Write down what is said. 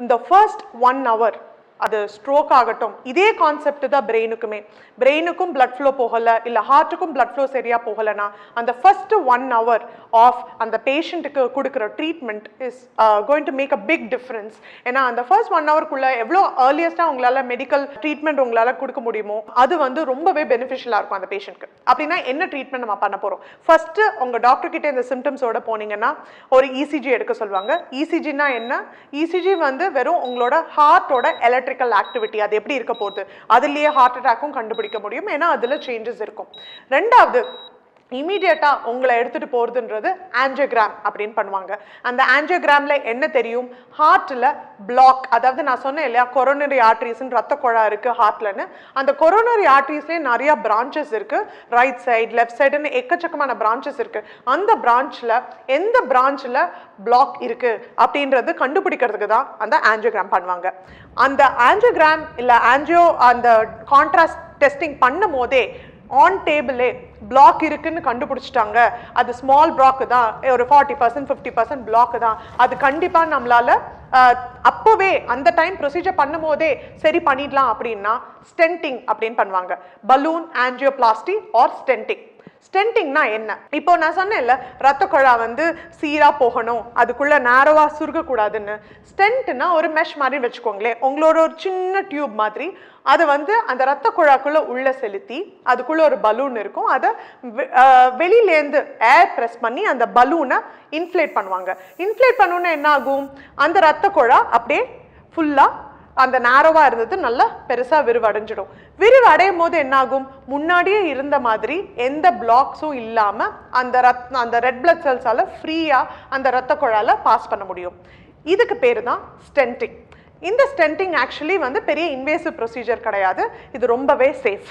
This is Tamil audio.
இந்த ஃபர்ஸ்ட் 1 hour அது ஸ்ட்ரோக் ஆகட்டும், இதே கான்செப்ட் தான் பிரெயினுக்குமே. பிரெயினுக்கும் பிளட் ஃப்ளோ போகலை, இல்லை ஹார்ட்டுக்கும் பிளட் ஃப்ளோ சரியாக போகலைன்னா அந்த ஃபர்ஸ்ட் 1 hour ஆஃப் அந்த பேஷண்ட்டுக்கு கொடுக்குற treatment is going to make a big difference. ஏன்னா அந்த ஃபர்ஸ்ட் 1 hourக்குள்ளே எவ்வளோ ஏர்லியஸ்ட்டாக உங்களால் மெடிக்கல் ட்ரீட்மெண்ட் உங்களால் கொடுக்க முடியுமோ அது வந்து ரொம்பவே பெனிஃபிஷியலாக இருக்கும் அந்த பேஷண்ட்க்கு. அப்படின்னா என்ன ட்ரீட்மெண்ட் நம்ம பண்ண போகிறோம்? ஃபர்ஸ்ட்டு உங்கள் டாக்டர் கிட்டே இந்த சிம்டம்ஸோட போனீங்கன்னா ஒரு இசிஜி எடுக்க சொல்லுவாங்க. இசிஜினா என்ன? இசிஜி வந்து வெறும் உங்களோட ஹார்ட்டோட எலக்ட்ரிக்கல் ஆக்டிவிட்டி அது எப்படி இருக்க போகுது, அதுலேயே ஹார்ட் அட்டாக்கும் கண்டுபிடிக்க முடியும். ஏன்னா அதில் சேஞ்சஸ் இருக்கும். ரெண்டாவது, இமீடியட்டா உங்களை எடுத்துட்டு போறதுன்றது ஆஞ்சியோகிராம் அப்படின்னு பண்ணுவாங்க. அந்த ஆஞ்சியோகிராம்ல என்ன தெரியும்? ஹார்ட்ல பிளாக், அதாவது நான் சொன்னேன் இல்லையா கொரோனரி ஆர்டரிஸ், ரத்த குழா இருக்கு ஹார்ட்லன்னு. அந்த கொரோனரி ஆர்டரிஸ்லேயே நிறைய பிரான்ச்சஸ் இருக்கு, ரைட் சைடு லெஃப்ட் சைடுன்னு எக்கச்சக்கமான பிரான்ச்சஸ் இருக்கு. அந்த பிரான்ச்ல எந்த பிரான்ச்ல பிளாக் இருக்கு அப்படின்றது கண்டுபிடிக்கிறதுக்கு தான் அந்த ஆஞ்சியோகிராம் பண்ணுவாங்க. அந்த ஆஞ்சியோகிராம் இல்ல ஆஞ்சியோ அந்த கான்ட்ராஸ்ட் டெஸ்டிங் பண்ணும் போதே ஆன் டேபிளே பிளாக் இருக்குன்னு கண்டுபிடிச்சிட்டாங்க, அது ஸ்மால் பிளாக் தான், ஒரு 40% 50% பிளாக் தான், அது கண்டிப்பா நம்மளால அப்பவே அந்த டைம் ப்ரொசீஜர் பண்ணும் போதே சரி பண்ணிடலாம் அப்படின்னா ஸ்டென்டிங் அப்படின்னு பண்ணுவாங்க. Balloon angioplasty or stenting. ஸ்டென்டிங்னா என்ன? இப்போ நான் சொன்னேன்ல ரத்த குழா வந்து சீரா போகணும், அதுக்குள்ள நேரவா சுருக்கக்கூடாதுன்னு. ஸ்டென்ட்னா ஒரு மெஷ் மாதிரி வச்சுக்கோங்களேன், உங்களோட ஒரு சின்ன டியூப் மாதிரி. அது வந்து அந்த ரத்த குழாக்குள்ள உள்ள செலுத்தி அதுக்குள்ள ஒரு பலூன் இருக்கும், அதை வெளியிலேருந்து ஏர் ப்ரெஸ் பண்ணி அந்த பலூனை இன்ஃப்ளேட் பண்ணுவாங்க. இன்ஃப்ளேட் பண்ணோன்னா என்ன ஆகும்? அந்த ரத்த குழா அப்படியே ஃபுல்லா அந்த நேரோவா இருந்தது நல்லா பெருசா விரிவடைஞ்சிடும். விரிவடையும் போது என்ன ஆகும்? முன்னாடியே இருந்த மாதிரி எந்த பிளாக்ஸும் இல்லாம அந்த ரெட் பிளட் செல்ஸால ஃப்ரீயா அந்த ரத்த குழால பாஸ் பண்ண முடியும். இதுக்கு பேரு தான் ஸ்டென்டிங். இந்த ஸ்டென்டிங் ஆக்சுவலி வந்து பெரிய இன்வேசிவ் ப்ரொசீஜர் கிடையாது, இது ரொம்பவே சேஃப்.